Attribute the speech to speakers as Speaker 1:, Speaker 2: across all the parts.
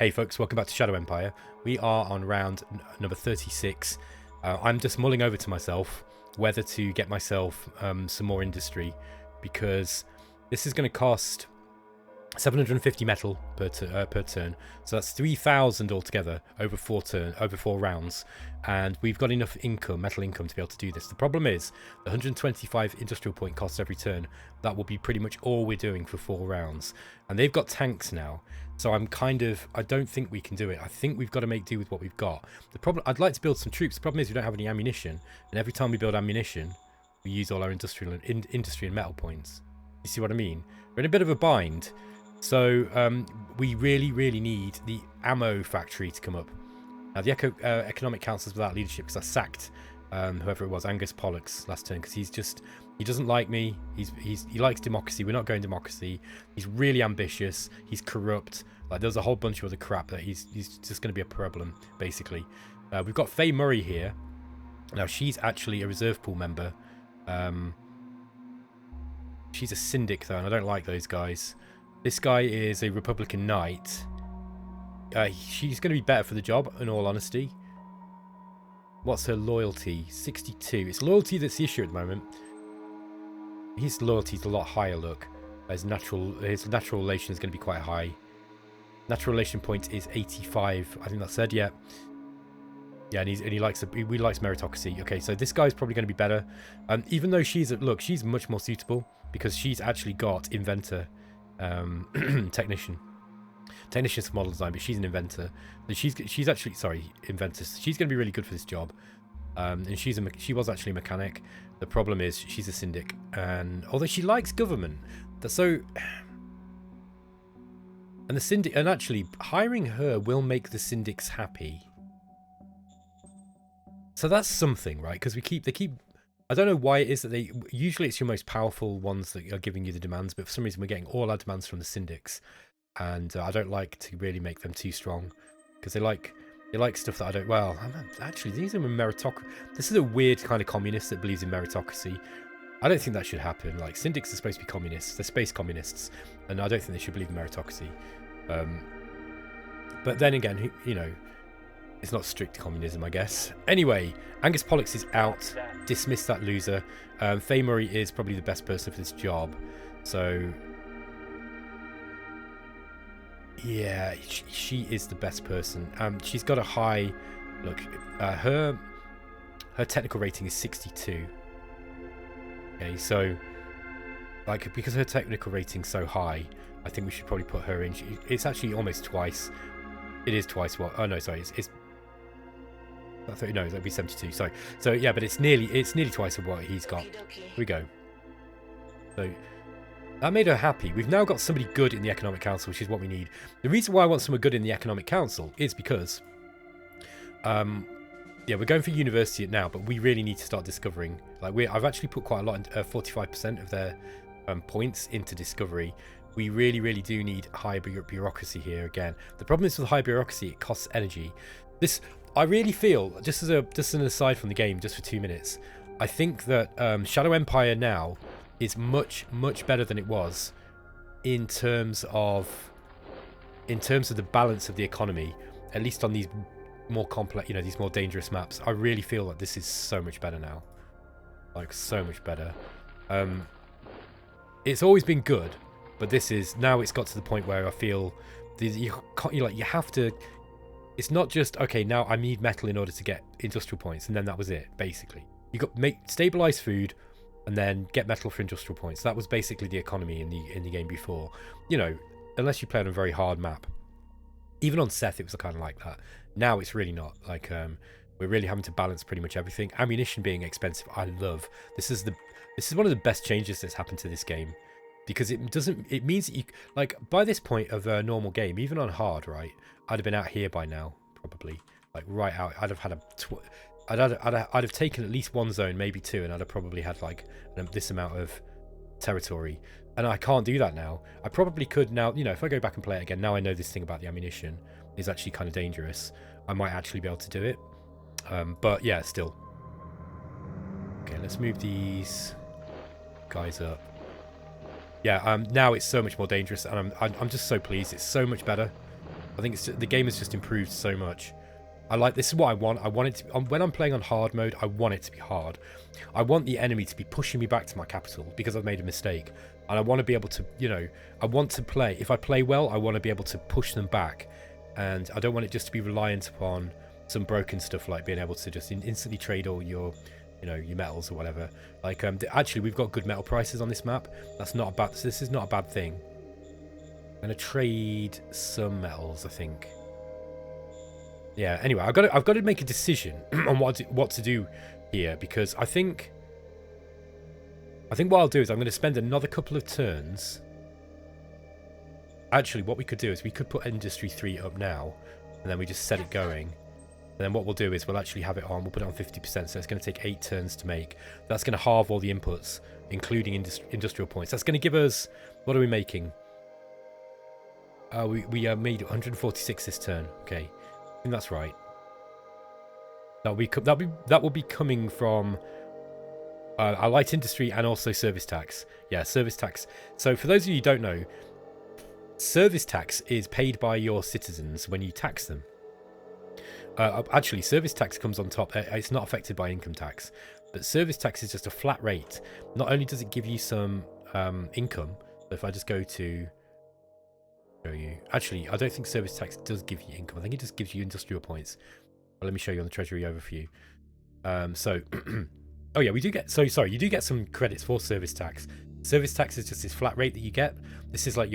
Speaker 1: Hey folks, welcome back to Shadow Empire. We are on round number 36. I'm just mulling over to myself whether to get myself some more industry, because this is going to cost 750 metal per turn, so that's 3,000 altogether over four rounds, and we've got enough metal income to be able to do this. The problem is the 125 industrial point costs every turn. That will be pretty much all we're doing for 4 rounds, and they've got tanks now, so I don't think we can do it. I think we've got to make do with what we've got. The problem, I'd like to build some troops. The problem is we don't have any ammunition, and every time we build ammunition we use all our industry and metal points. You see what I mean? We're in a bit of a bind. So we really need the ammo factory to come up. Now the economic council's without leadership because I sacked whoever it was, Angus Pollux, last turn, because he doesn't like me. He likes democracy. We're not going democracy. He's really ambitious. He's corrupt. Like, there's a whole bunch of other crap that he's just going to be a problem, basically. We've got Faye Murray here. Now she's actually a reserve pool member. She's a syndic though, and I don't like those guys. This guy is a Republican Knight. She's going to be better for the job, in all honesty. What's her loyalty? 62. It's loyalty that's the issue at the moment. His loyalty is a lot higher, look. His natural relation is going to be quite high. Natural relation point is 85. I think that's said, yeah. Yeah, and he likes meritocracy. Okay, so this guy's probably going to be better. Even though she's much more suitable, because she's actually got inventor. Technician's for model design, but she's an inventor. She's actually, sorry, inventor. She's going to be really good for this job. And she was actually a mechanic. The problem is she's a syndic, and although she likes government, and the syndic, and actually hiring her will make the syndics happy. So that's something, right? Because they keep. I don't know why it is that usually it's your most powerful ones that are giving you the demands, but for some reason we're getting all our demands from the syndics, and I don't like to really make them too strong, because they like stuff that I don't. Well, actually, these are meritocracy. This is a weird kind of communist that believes in meritocracy. I don't think that should happen. Like, syndics are supposed to be communists. They're space communists, and I don't think they should believe in meritocracy. But then again, you know. It's not strict communism, I guess. Anyway, Angus Pollux is out. Dismiss that loser. Faye Murray is probably the best person for this job. So, yeah, she is the best person. She's got a high... Look, her technical rating is 62. Okay, so, like, because her technical rating's so high, I think we should probably put her in. It's actually almost twice. It is twice what... Oh, no, sorry. It's I thought, no, that'd be 72. Sorry. So yeah, but it's nearly twice of what he's got. Here we go. So that made her happy. We've now got somebody good in the Economic Council, which is what we need. The reason why I want someone good in the Economic Council is because, yeah, we're going for university now, but we really need to start discovering. Like, I've actually put quite a lot, 45% of their points into discovery. We really do need higher bureaucracy here again. The problem is with high bureaucracy, it costs energy. I really feel, just an aside from the game, just for 2 minutes, I think that Shadow Empire now is much better than it was in terms of the balance of the economy, at least on these more complex, you know, these more dangerous maps. I really feel that this is so much better now, like so much better. It's always been good, but it's got to the point where I feel you have to. It's not just, okay, now I need metal in order to get industrial points, and then that was it, basically. You got stabilize food, and then get metal for industrial points. That was basically the economy in the game before. You know, unless you play on a very hard map. Even on Seth, it was kind of like that. Now it's really not. Like, we're really having to balance pretty much everything. Ammunition being expensive, I love. This is one of the best changes that's happened to this game. Because it means that you, like, by this point of a normal game, even on hard, right, I'd have been out here by now, probably, like right out. I'd have had I'd have taken at least one zone, maybe 2, and I'd have probably had like this amount of territory, and I can't do that now. I probably could now, you know, if I go back and play it again, now I know this thing about the ammunition is actually kind of dangerous. I might actually be able to do it, but yeah, still. Okay, let's move these guys up. Yeah, now it's so much more dangerous, and I'm just so pleased. It's so much better. I think the game has just improved so much. This is what I want. I want it to, when I'm playing on hard mode, I want it to be hard. I want the enemy to be pushing me back to my capital because I've made a mistake. And I want to be able to, I want to play. If I play well, I want to be able to push them back. And I don't want it just to be reliant upon some broken stuff like being able to just instantly trade all your, your metals or whatever. Like, actually, we've got good metal prices on this map. This is not a bad thing. I'm going to trade some metals, I think. Yeah, anyway, I've got to make a decision on what to do here, because I think what I'll do is I'm going to spend another couple of turns. Actually, what we could do is we could put Industry 3 up now, and then we just set it going. And then what we'll do is we'll actually have it on. We'll put it on 50%, so it's going to take 8 turns to make. That's going to halve all the inputs, including industrial points. That's going to give us... What are we making? We made 146 this turn. Okay. I think that's right. That will be coming from our light industry and also service tax. Yeah, service tax. So for those of you who don't know, service tax is paid by your citizens when you tax them. Actually, service tax comes on top. It's not affected by income tax, but service tax is just a flat rate. Not only does it give you some income, but if I just go to show you. Actually, I don't think service tax does give you income. I think it just gives you industrial points. Well, let me show you on the treasury overview. Oh yeah, we do get. So sorry, you do get some credits for service tax. Service tax is just this flat rate that you get. This is like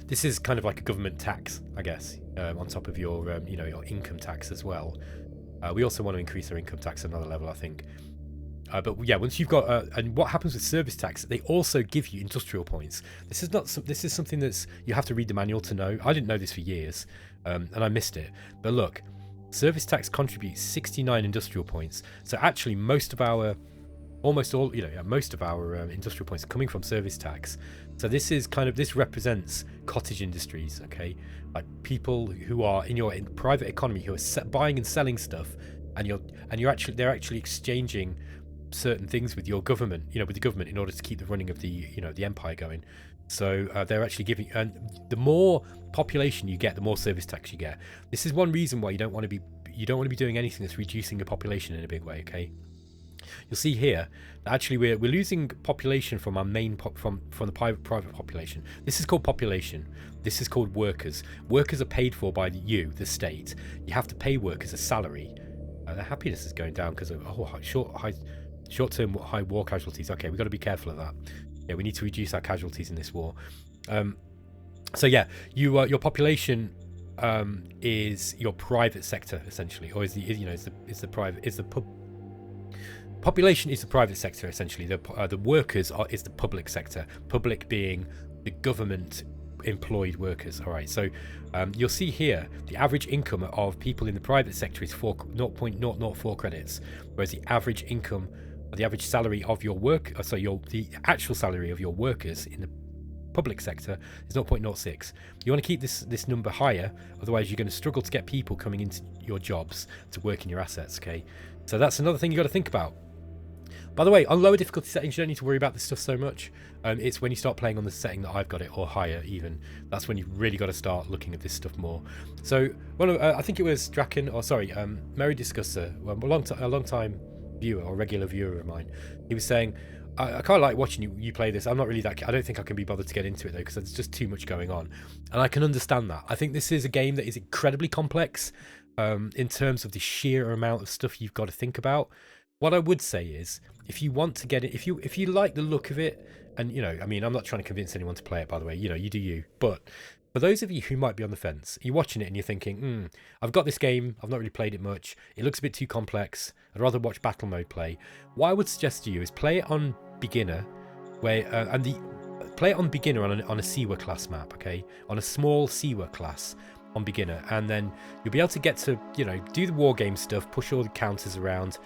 Speaker 1: this is kind of like a government tax, I guess, on top of your your income tax as well. We also want to increase our income tax another level, I think. But yeah, once you've got and what happens with service tax, they also give you industrial points. This is something that's you have to read the manual to know. I didn't know this for years, and I missed it. But look, service tax contributes 69 industrial points. So actually, most of our industrial points are coming from service tax. So this represents cottage industries, okay, like people who are in private economy who are buying and selling stuff, and they're actually exchanging certain things with your government, with the government in order to keep the running of the the empire going. So they're actually giving, and the more population you get, the more service tax you get. This is one reason why you don't want to be doing anything that's reducing your population in a big way. Okay, you'll see here that actually we're losing population from our main from the private population. This is called population. This is called workers. Workers are paid for by the state. You have to pay workers a salary. Their happiness is going down because of short-term high war casualties. Okay, we've got to be careful of that. Yeah, we need to reduce our casualties in this war. So yeah, your population is your private sector essentially, or population is the private sector essentially. The workers is the public sector. Public being the government employed workers. All right, so you'll see here the average income of people in the private sector is 0.004 credits, whereas the average income, the average salary of your the actual salary of your workers in the public sector is 0.06. You want to keep this number higher, otherwise you're going to struggle to get people coming into your jobs to work in your assets. Okay, so that's another thing you got to think about. By the way, on lower difficulty settings, you don't need to worry about this stuff so much. It's when you start playing on the setting that I've got it, or higher even, that's when you've really got to start looking at this stuff more. So, I think it was Draken, or sorry, Merry Discusser, a long time viewer or regular viewer of mine. He was saying, I kind of like watching you play this. I'm not really that. I don't think I can be bothered to get into it though, because there's just too much going on, and I can understand that. I think this is a game that is incredibly complex in terms of the sheer amount of stuff you've got to think about. What I would say is, if you want to get it, if you like the look of it, and I mean, I'm not trying to convince anyone to play it, by the way, you do you. But for those of you who might be on the fence, you're watching it and you're thinking, I've got this game, I've not really played it much, it looks a bit too complex, I'd rather watch battle mode play. What I would suggest to you is play it on beginner, play it on beginner on a Seaward class map, okay, on a small Seaward class on beginner, and then you'll be able to get to do the war game stuff, push all the counters around.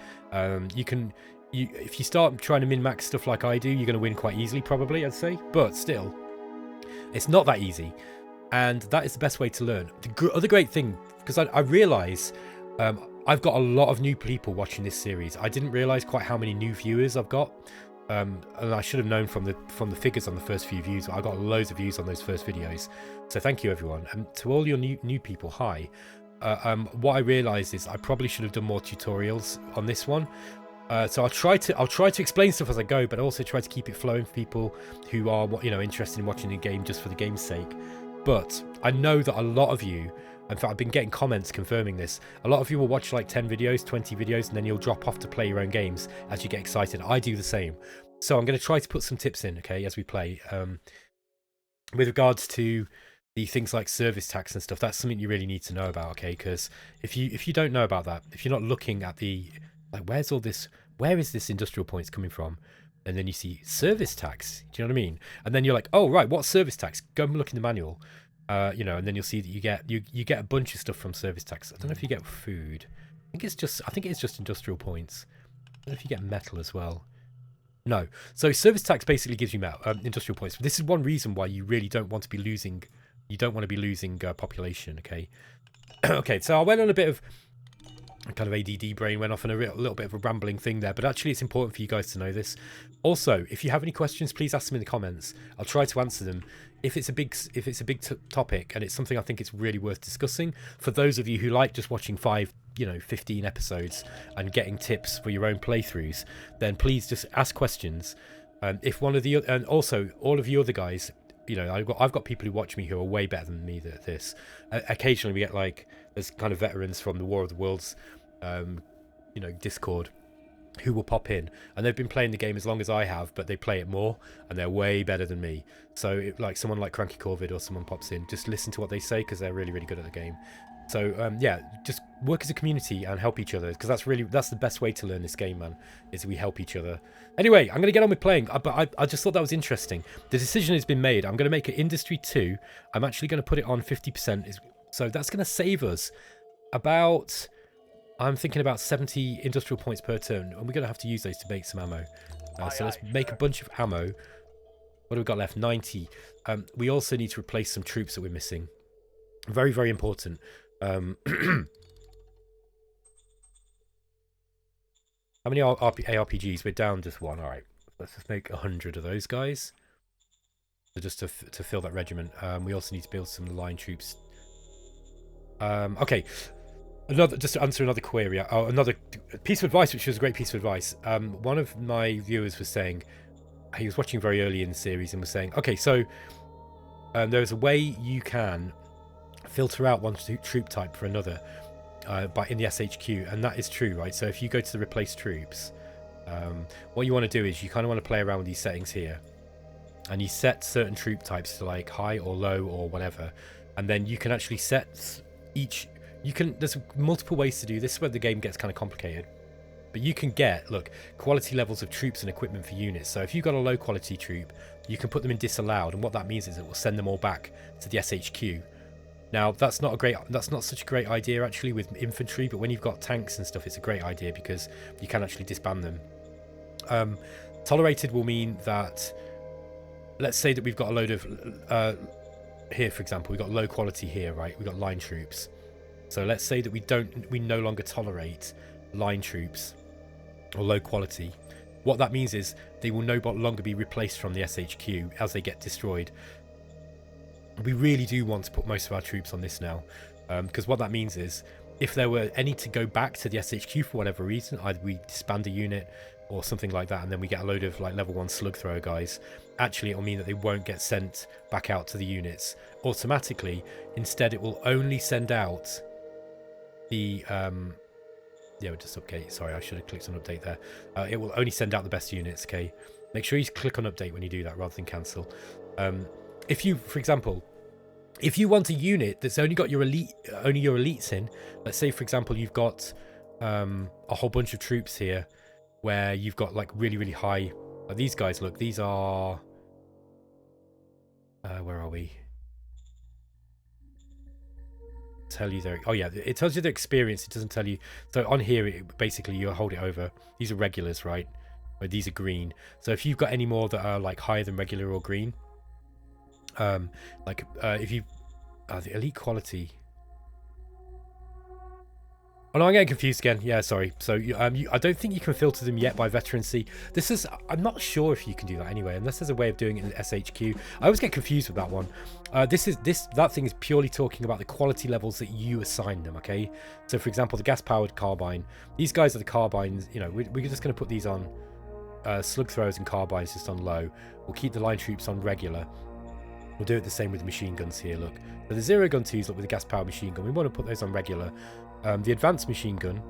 Speaker 1: If you start trying to min-max stuff like I do, you're going to win quite easily, probably, I'd say. But still, it's not that easy, and that is the best way to learn. The other great thing, because I realise I've got a lot of new people watching this series. I didn't realise quite how many new viewers I've got. And I should have known from the figures on the first few views. I got loads of views on those first videos, so thank you everyone. And to all your new people, hi. What I realized is I probably should have done more tutorials on this one. So I'll try to explain stuff as I go, but also try to keep it flowing for people who are interested in watching the game just for the game's sake. But I know that a lot of you, in fact I've been getting comments confirming this, a lot of you will watch like 10 videos, 20 videos, and then you'll drop off to play your own games as you get excited. I do the same. So I'm going to try to put some tips in, okay, as we play. With regards to the things like service tax and stuff, that's something you really need to know about, okay? Because if you don't know about that, if you're not looking at the, like, where is this industrial points coming from? And then you see service tax, do you know what I mean? And then you're like, oh right, what's service tax? Go and look in the manual, and then you'll see that you get a bunch of stuff from service tax. I don't know if you get food. I think it's just industrial points. I don't know if you get metal as well. No. So service tax basically gives you industrial points. This is one reason why you really don't want to be losing. You don't want to be losing population. Okay. Okay. So I went on a bit of kind of ADD brain, went off on a little bit of a rambling thing there, but actually it's important for you guys to know this. Also, if you have any questions, please ask them in the comments. I'll try to answer them. If it's a big topic and it's something I think it's really worth discussing, for those of you who like just watching 15 episodes and getting tips for your own playthroughs, then please just ask questions. If one of the, and also all of you other guys, I've got people who watch me who are way better than me at this. Occasionally we get like, there's kind of veterans from the War of the Worlds, Discord, who will pop in, and they've been playing the game as long as I have, but they play it more and they're way better than me. So like someone like Cranky Corvid or someone pops in, just listen to what they say because they're really, really good at the game. So yeah, just work as a community and help each other, because that's the best way to learn this game, man, is we help each other. Anyway, I'm going to get on with playing, but I just thought that was interesting. The decision has been made. I'm going to make it Industry 2. I'm actually going to put it on 50%. So that's going to save us about, I'm thinking about 70 industrial points per turn, and we're going to have to use those to make some ammo. So let's make a bunch of ammo. What have we got left? 90. We also need to replace some troops that we're missing. Very, very important. How many ARPGs? We're down just one. All right, let's just make 100 of those guys. So just to fill that regiment. We also need to build some line troops. Okay, just to answer another query. Another piece of advice, which was a great piece of advice. One of my viewers was saying, he was watching very early in the series and was saying, okay, so there's a way you can filter out one troop type for another in the SHQ, and that is true, right? So if you go to the replace troops, what you want to do is you kind of want to play around with these settings here, and you set certain troop types to like high or low or whatever, and then you can actually set each. There's multiple ways to do this, where the game gets kind of complicated. But you can get, look, quality levels of troops and equipment for units. So if you've got a low quality troop, you can put them in disallowed, and what that means is it will send them all back to the SHQ. Now that's not such a great idea actually with infantry, but when you've got tanks and stuff, it's a great idea because you can actually disband them. Tolerated will mean that, let's say that we've got a load of here, for example, we've got low quality here, right? We've got line troops. So let's say that we no longer tolerate line troops or low quality. What that means is they will no longer be replaced from the SHQ as they get destroyed. We really do want to put most of our troops on this now, because what that means is if there were any to go back to the SHQ for whatever reason, either we disband a unit or something like that, and then we get a load of like level 1 slug thrower guys, actually it will mean that they won't get sent back out to the units automatically. Instead, it will only send out the yeah, just update. Sorry, I should have clicked on update there. It will only send out the best units. Okay, make sure you click on update when you do that rather than cancel. If you, for example, if you want a unit that's only got your elites in, let's say for example you've got a whole bunch of troops here where you've got like really, really high. These guys, look, these are where are we? Tell you their, oh yeah, it tells you their experience. It doesn't tell you. So on here, basically you hold it over. These are regulars, right? Or these are green. So if you've got any more that are like higher than regular or green, if you the elite quality, Oh no, I'm getting confused again. Yeah, sorry. So I don't think you can filter them yet by veterancy. This is, I'm not sure if you can do that anyway, unless there's a way of doing it in SHQ. I always get confused with that one. That thing is purely talking about the quality levels that you assign them. Okay, so for example, the gas-powered carbine. These guys are the carbines. You know, we're just going to put these on slug throwers and carbines just on low. We'll keep the line troops on regular. We'll do it the same with the machine guns here. Look, so the zero gun 2s, look, with the gas-powered machine gun. We want to put those on regular. The advanced machine gun,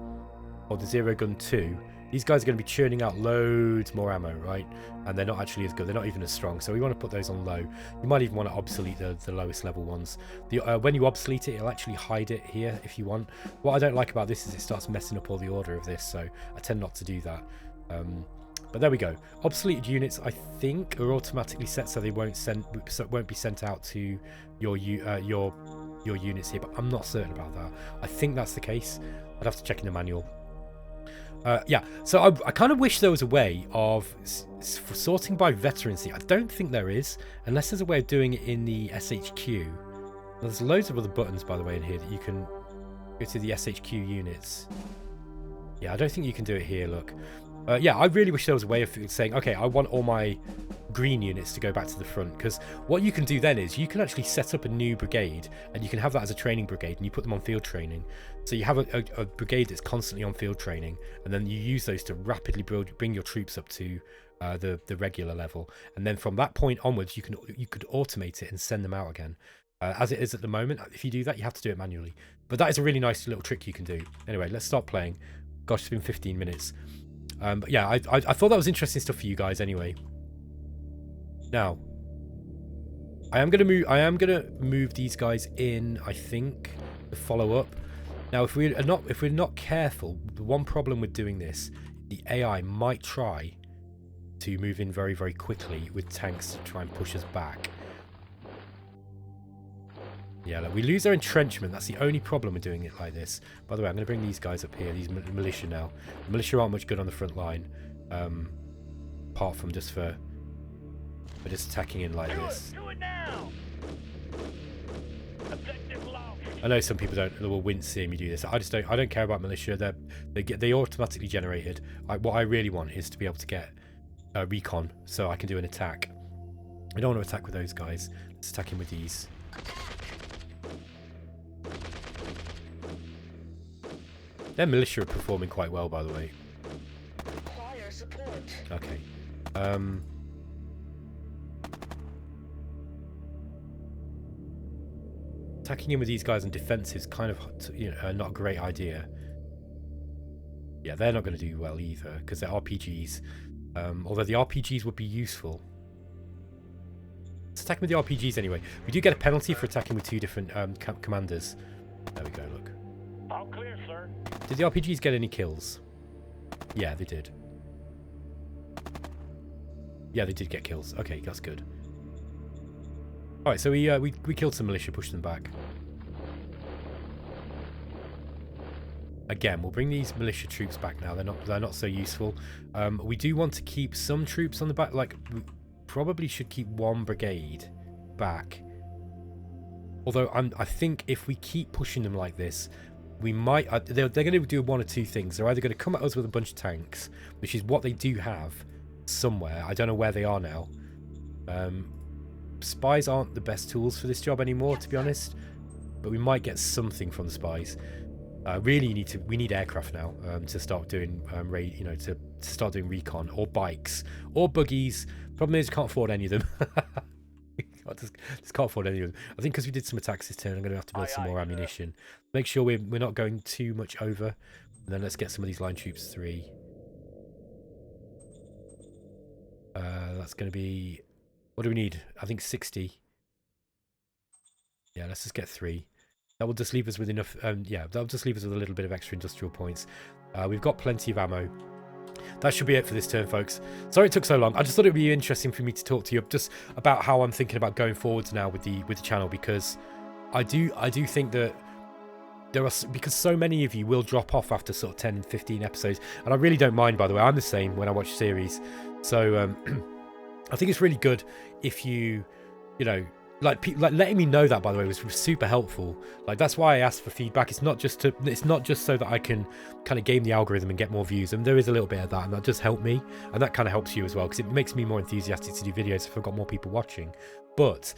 Speaker 1: or the zero gun 2, these guys are going to be churning out loads more ammo, right? And they're not actually as good. They're not even as strong. So we want to put those on low. You might even want to obsolete the lowest level ones. When you obsolete it, it'll actually hide it here if you want. What I don't like about this is it starts messing up all the order of this. So I tend not to do that. But there we go. Obsoleted units, I think, are automatically set so they won't be sent out to your units here, but I'm not certain about that. I think that's the case. I'd have to check in the manual. Yeah, so I kind of wish there was a way of sorting by veterancy. I don't think there is, unless there's a way of doing it in the SHQ. There's loads of other buttons, by the way, in here that you can go to the SHQ units. Yeah, I don't think you can do it here, look. Yeah, I really wish there was a way of saying, okay, I want all my green units to go back to the front, because what you can do then is you can actually set up a new brigade, and you can have that as a training brigade, and you put them on field training. So you have a brigade that's constantly on field training, and then you use those to rapidly bring your troops up to the regular level, and then from that point onwards, you could automate it and send them out again. As it is at the moment, if you do that, you have to do it manually. But that is a really nice little trick you can do. Anyway, let's start playing. Gosh, it's been 15 minutes. But yeah, I thought that was interesting stuff for you guys anyway. Now, I am gonna move these guys in, I think, to follow up. Now, if we're not careful, the one problem with doing this, the AI might try to move in very, very quickly with tanks to try and push us back. Yeah, look, we lose our entrenchment. That's the only problem with doing it like this. By the way, I'm going to bring these guys up here, these militia now. The militia aren't much good on the front line, apart from just for just attacking in like this.
Speaker 2: Do it now. Objective locked.
Speaker 1: I know some people will wince seeing me do this. I don't care about militia. They automatically generated. What I really want is to be able to get recon, so I can do an attack. I don't want to attack with those guys. Let's attack him with these. Their militia are performing quite well, by the way.
Speaker 2: Fire support.
Speaker 1: Okay. Attacking him with these guys on defense is kind of, not a great idea. Yeah, they're not going to do well either because they're RPGs. Although the RPGs would be useful. Let's attack with the RPGs anyway. We do get a penalty for attacking with two different commanders. There we go. Look.
Speaker 2: All clear, sir.
Speaker 1: Did the RPGs get any kills? Yeah, they did. Yeah, they did get kills. Okay, that's good. Alright, so we killed some militia, pushed them back. Again, we'll bring these militia troops back now. They're not so useful. We do want to keep some troops on the back. Like, we probably should keep one brigade back. Although I think if we keep pushing them like this, we might. They're going to do one or two things. They're either going to come at us with a bunch of tanks, which is what they do have somewhere. I don't know where they are now. Spies aren't the best tools for this job anymore, to be honest. But we might get something from the spies. Really, we need aircraft now to start doing to start doing recon, or bikes or buggies. Problem is, can't afford any of them. Just can't afford any of them. I think because we did some attacks this turn, I'm going to have to build some more ammunition. Make sure we're not going too much over. And then let's get some of these line troops 3. That's going to be... What do we need? I think 60. Yeah, let's just get 3. That will just leave us with enough... yeah, that'll just leave us with a little bit of extra industrial points. We've got plenty of ammo. That should be it for this turn, folks. Sorry it took so long. I just thought it would be interesting for me to talk to you just about how I'm thinking about going forwards now with the channel, because I do think that there are, because so many of you will drop off after sort of 10, 15 episodes, and I really don't mind, by the way. I'm the same when I watch series. So I think it's really good if you like letting me know that, by the way, was super helpful. Like, that's why I asked for feedback. It's not just so that I can kind of game the algorithm and get more views, and there is a little bit of that, and that does help me, and that kind of helps you as well, because it makes me more enthusiastic to do videos if I've got more people watching. But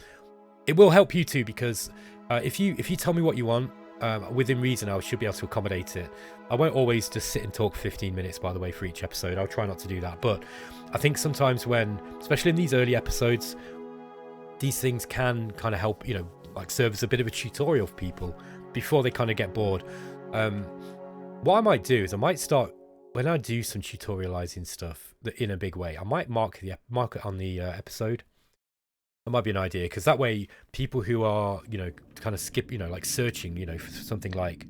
Speaker 1: it will help you too, because if you tell me what you want, within reason, I should be able to accommodate it. I won't always just sit and talk for 15 minutes, by the way, for each episode. I'll try not to do that, but I think sometimes when, especially in these early episodes, these things can kind of help, like serve as a bit of a tutorial for people before they kind of get bored. What I might do is I might start, when I do some tutorializing stuff in a big way, I might mark it on the episode. That might be an idea, because that way people who are, kind of skip, like searching, for something like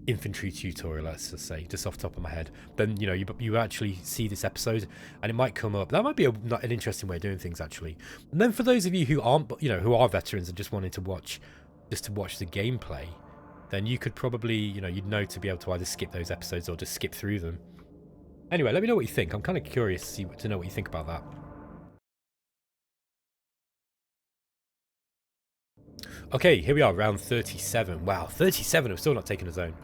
Speaker 1: infantry tutorial, let's just say, just off the top of my head, then you actually see this episode and it might come up. That might be an interesting way of doing things, actually. And then for those of you who aren't, who are veterans and just wanting to watch the gameplay, then you could probably, you'd know to be able to either skip those episodes or just skip through them. Anyway, let me know what you think. I'm kind of curious to know what you think about that. Okay, here we are, round 37. Wow, 37, I've still not taken a zone.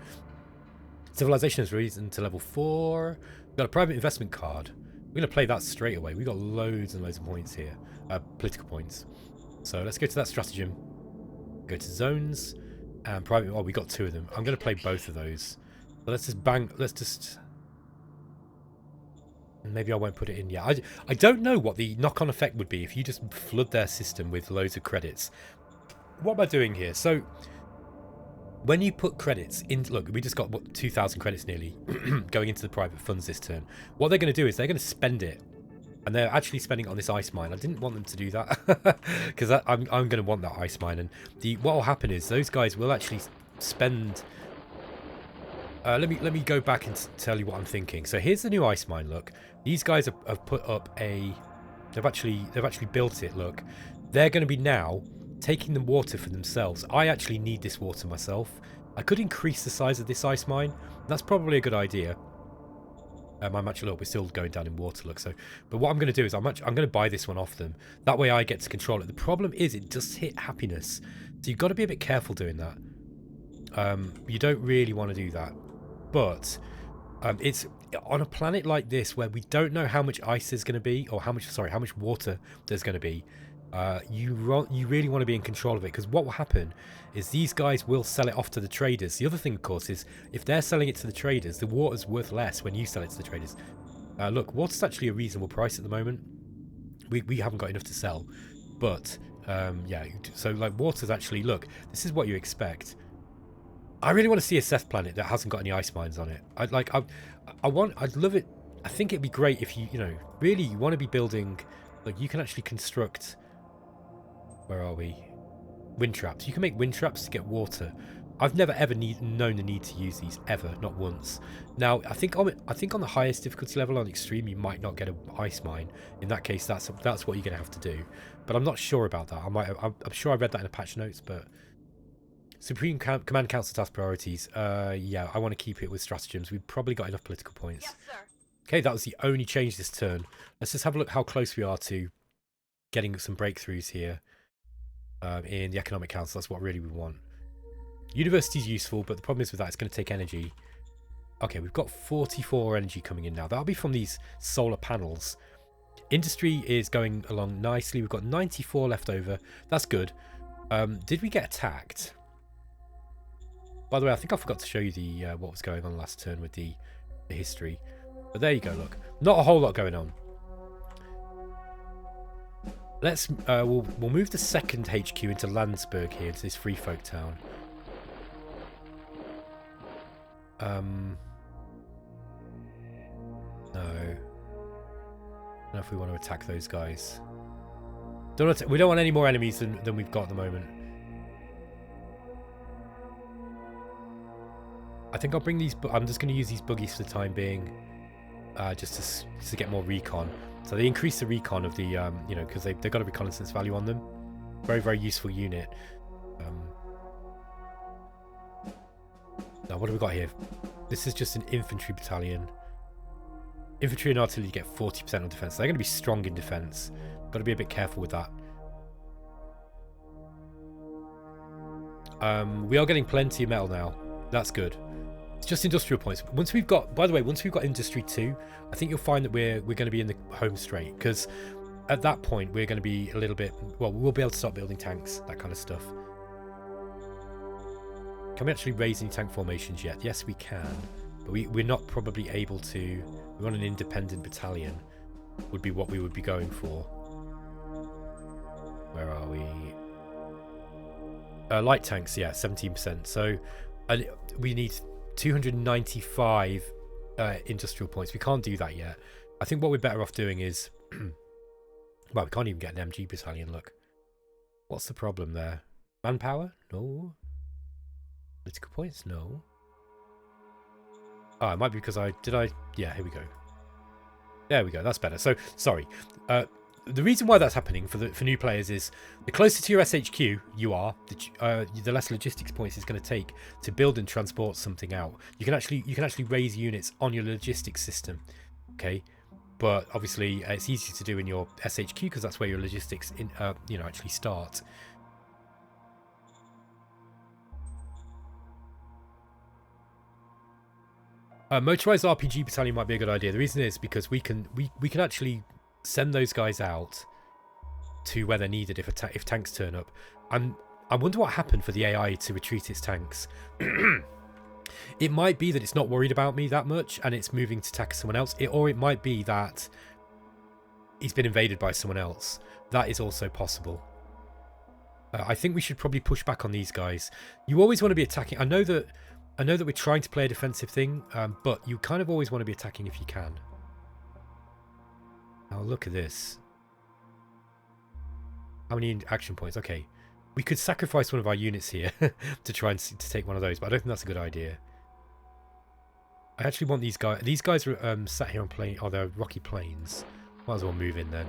Speaker 1: Civilization has risen to level 4. We've got a private investment card. We're going to play that straight away. We've got loads and loads of points here. Political points. So let's go to that stratagem. Go to zones. And private... Oh, we got 2 of them. I'm going to play both of those. So let's just bang... Let's just... Maybe I won't put it in yet. I don't know what the knock-on effect would be if you just flood their system with loads of credits. What am I doing here? So when you put credits in, look, we just got 2,000 credits nearly going into the private funds this turn. What they're going to do is they're going to spend it, and they're actually spending it on this ice mine. I didn't want them to do that because I'm going to want that ice mine. And what will happen is those guys will actually spend. Let me go back and tell you what I'm thinking. So here's the new ice mine. Look, these guys have put up a. They've actually built it. Look, they're going to be now taking the water for themselves. I actually need this water myself. I could increase the size of this ice mine. That's probably a good idea. I'm actually, look, we're still going down in water, look. So, but what I'm going to do is I'm going to buy this one off them. That way I get to control it. The problem is it does hit happiness, so you've got to be a bit careful doing that. You don't really want to do that, but it's on a planet like this where we don't know how much ice there's going to be, or how much water there's going to be. You really want to be in control of it, because what will happen is these guys will sell it off to the traders. The other thing, of course, is if they're selling it to the traders, the water's worth less when you sell it to the traders. Look, water's actually a reasonable price at the moment. We haven't got enough to sell, but yeah. So like, water's actually, look, this is what you expect. I really want to see a Seth planet that hasn't got any ice mines on it. I'd love it. I think it'd be great if you really you want to be building, like, you can actually construct. Where are we? Wind traps. You can make wind traps to get water. I've never ever known the need to use these ever, not once. Now, I think on the highest difficulty level, on extreme, you might not get an ice mine. In that case, that's what you're going to have to do. But I'm not sure about that. I'm sure I read that in the patch notes. But Supreme Command Council task priorities. Yeah, I want to keep it with stratagems. We've probably got enough political points.
Speaker 3: Yes, sir.
Speaker 1: Okay, that was the only change this turn. Let's just have a look how close we are to getting some breakthroughs here. In the Economic Council, that's what really we want. University is useful, but the problem is with that, it's going to take energy. Okay, we've got 44 energy coming in now. That'll be from these solar panels. Industry is going along nicely. We've got 94 left over. That's good. Did we get attacked? By the way, I think I forgot to show you the what was going on last turn with the history. But there you go, look. Not a whole lot going on. Let's we'll move the second HQ into Landsberg here, into this free folk town. No. I don't know if we want to attack those guys. We don't want any more enemies than we've got at the moment. I think I'll bring these. I'm just going to use these buggies for the time being, just to get more recon. So they increase the recon of the, because they've got a reconnaissance value on them. Very, very useful unit. Now, what have we got here? This is just an infantry battalion. Infantry and artillery get 40% on defense. So they're going to be strong in defense. Got to be a bit careful with that. We are getting plenty of metal now. That's good. It's just industrial points. Once we've got, by the way, once we've got industry 2, I think you'll find that we're going to be in the home straight, because at that point we're going to be a little bit, well, we'll be able to start building tanks, that kind of stuff. Can we actually raise any tank formations yet? Yes, we can, but we're not probably able to. We want an independent battalion would be what we would be going for. Where are we? Light tanks, yeah, 17%. So we need 295 industrial points. We can't do that yet. I think what we're better off doing is well, we can't even get an MG battalion. Look, what's the problem there? Manpower? No. Political points? No. Oh, it might be because yeah, here we go. There we go, that's better. So sorry, the reason why that's happening for new players is the closer to your SHQ you are, the less logistics points it's going to take to build and transport something out. You can actually raise units on your logistics system, okay? But obviously it's easy to do in your SHQ because that's where your logistics actually start. Motorized RPG battalion might be a good idea. The reason is because we can actually send those guys out to where they're needed if tanks turn up. I wonder what happened for the AI to retreat its tanks. It might be that it's not worried about me that much and it's moving to attack someone else, or it might be that he's been invaded by someone else. That is also possible. I think we should probably push back on these guys. You always want to be attacking. I know that we're trying to play a defensive thing, but you kind of always want to be attacking if you can. Oh, look at this. How many action points? Okay. We could sacrifice one of our units here to try and to take one of those, but I don't think that's a good idea. I actually want these guys. These guys are sat here on plain. Oh, they're rocky plains. Might as well move in then.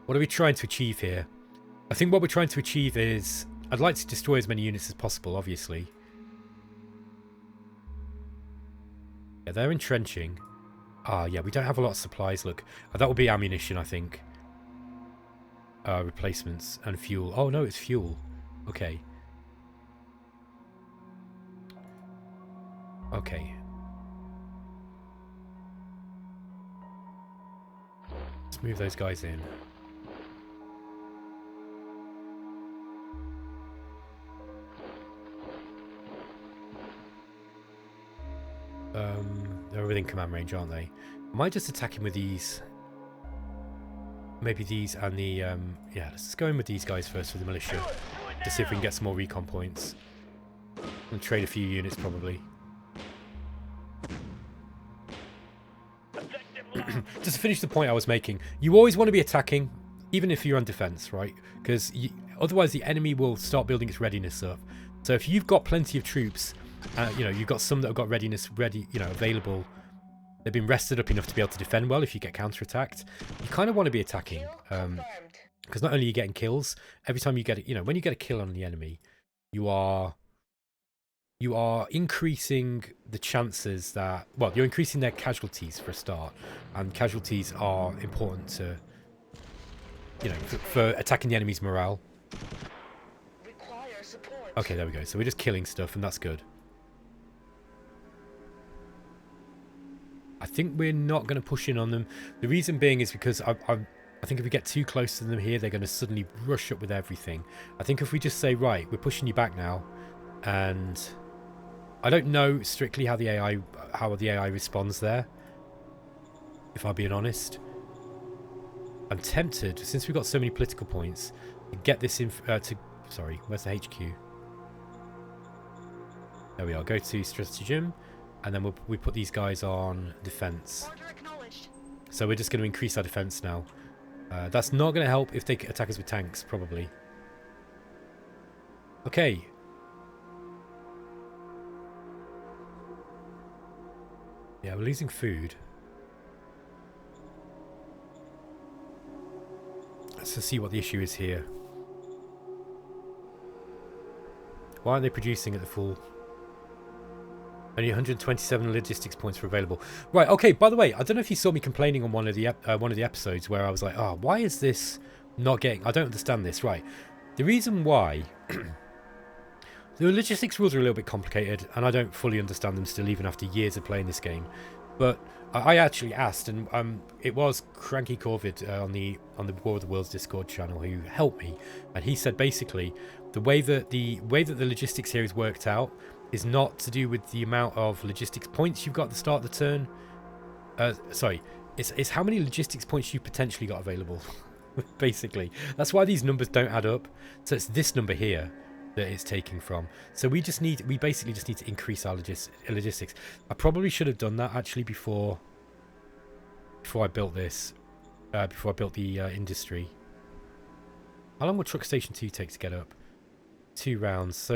Speaker 1: What are we trying to achieve here? I think what we're trying to achieve is, I'd like to destroy as many units as possible, obviously. Yeah, they're entrenching. Ah, yeah, we don't have a lot of supplies. Look, that will be ammunition, I think. Replacements and fuel. Oh, no, it's fuel. Okay. Okay. Let's move those guys in. They're within command range, aren't they? Am I just attacking with these? Maybe these and the yeah, let's just go in with these guys first for the militia to see if we can get some more recon points and trade a few units probably. Just to finish the point I was making, you always want to be attacking even if you're on defense, right? Because otherwise the enemy will start building its readiness up. So if you've got plenty of troops, you've got some that have got readiness available. They've been rested up enough to be able to defend well if you get counterattacked. You kind of want to be attacking, because not only are you getting kills, every time you get when you get a kill on the enemy, you are increasing the chances that, well, you're increasing their casualties for a start, and casualties are important to, for attacking the enemy's morale. Okay, there we go. So we're just killing stuff, and that's good. I think we're not going to push in on them. The reason being is because I think if we get too close to them here, they're going to suddenly rush up with everything. I think if we just say, right, we're pushing you back now, and I don't know strictly how the AI responds there, if I'm being honest. I'm tempted, since we've got so many political points, to get this in sorry, where's the HQ? There we are. Go to stratagem. And then we put these guys on defense. So we're just going to increase our defense now. That's not going to help if they attack us with tanks, probably. Okay. Yeah, we're losing food. Let's just see what the issue is here. Why aren't they producing at the full? Only 127 logistics points were available. Right, okay, by the way, I don't know if you saw me complaining on one of the episodes where I was like, oh, why is this not getting... I don't understand this. Right, the reason why... the logistics rules are a little bit complicated, and I don't fully understand them still, even after years of playing this game. But I actually asked, and it was Cranky Corvid on the War of the Worlds Discord channel who helped me, and he said basically the way that the logistics here is worked out is not to do with the amount of logistics points you've got at the start of the turn. Sorry, it's how many logistics points you potentially got available. Basically, that's why these numbers don't add up. So it's this number here that it's taking from. So we basically just need to increase our logistics. I probably should have done that actually before I built this, before I built the industry. How long will truck station 2 take to get up? 2 rounds. So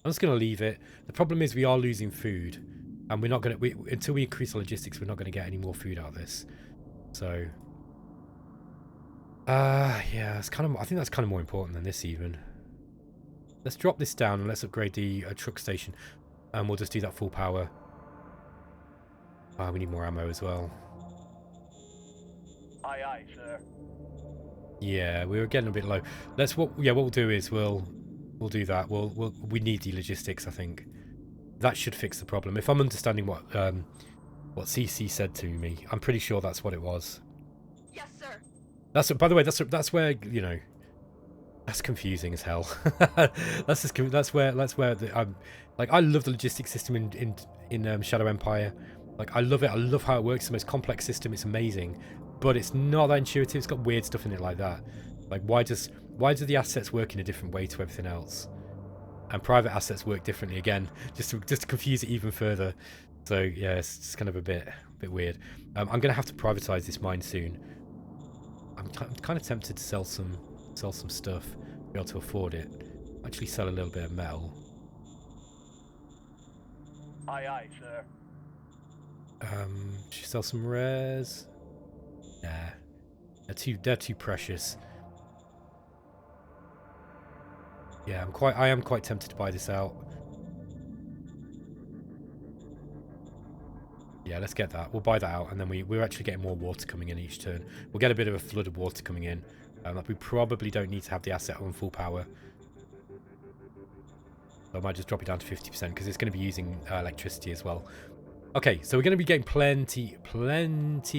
Speaker 1: I'm just going to leave it. The problem is we are losing food, and we're not going to, until we increase our logistics, we're not going to get any more food out of this. So yeah, it's kind of, I think that's kind of more important than this even. Let's drop this down and let's upgrade the truck station, and we'll just do that full power. We need more ammo as well.
Speaker 2: Aye, aye, sir.
Speaker 1: Yeah, we were getting a bit low. What we'll do is we'll do that. We need the logistics, I think. That should fix the problem. If I'm understanding what CC said to me, I'm pretty sure that's what it was.
Speaker 3: Yes, sir.
Speaker 1: By the way, that's where, you know, that's confusing as hell. that's where like, I love the logistics system in Shadow Empire. Like, I love it. I love how it works. It's the most complex system. It's amazing, but it's not that intuitive. It's got weird stuff in it like that. Like, why do the assets work in a different way to everything else? And private assets work differently again, just to confuse it even further. So yeah, it's kind of a bit weird. I'm going to have to privatize this mine soon. I'm kind of tempted to sell some stuff, be able to afford it. Actually, sell a little bit of metal.
Speaker 2: Aye, aye, sir.
Speaker 1: Should sell some rares. Yeah, they're too precious. Yeah, I am quite tempted to buy this out. Yeah, let's get that. We'll buy that out, and then we're actually getting more water coming in each turn. We'll get a bit of a flood of water coming in. Like, we probably don't need to have the asset on full power. So I might just drop it down to 50% because it's going to be using electricity as well. Okay, so we're going to be getting plenty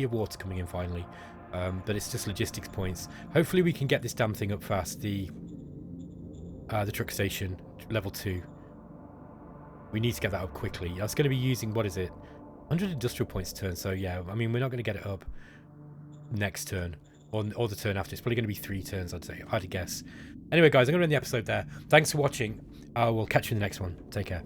Speaker 1: of water coming in finally. But it's just logistics points. Hopefully we can get this damn thing up fast. The truck station, level 2. We need to get that up quickly. That's going to be using, what is it? 100 industrial points a turn. So yeah, I mean, we're not going to get it up next turn. Or the turn after. It's probably going to be 3 turns, I'd say. I'd guess. Anyway, guys, I'm going to end the episode there. Thanks for watching. We'll catch you in the next one. Take care.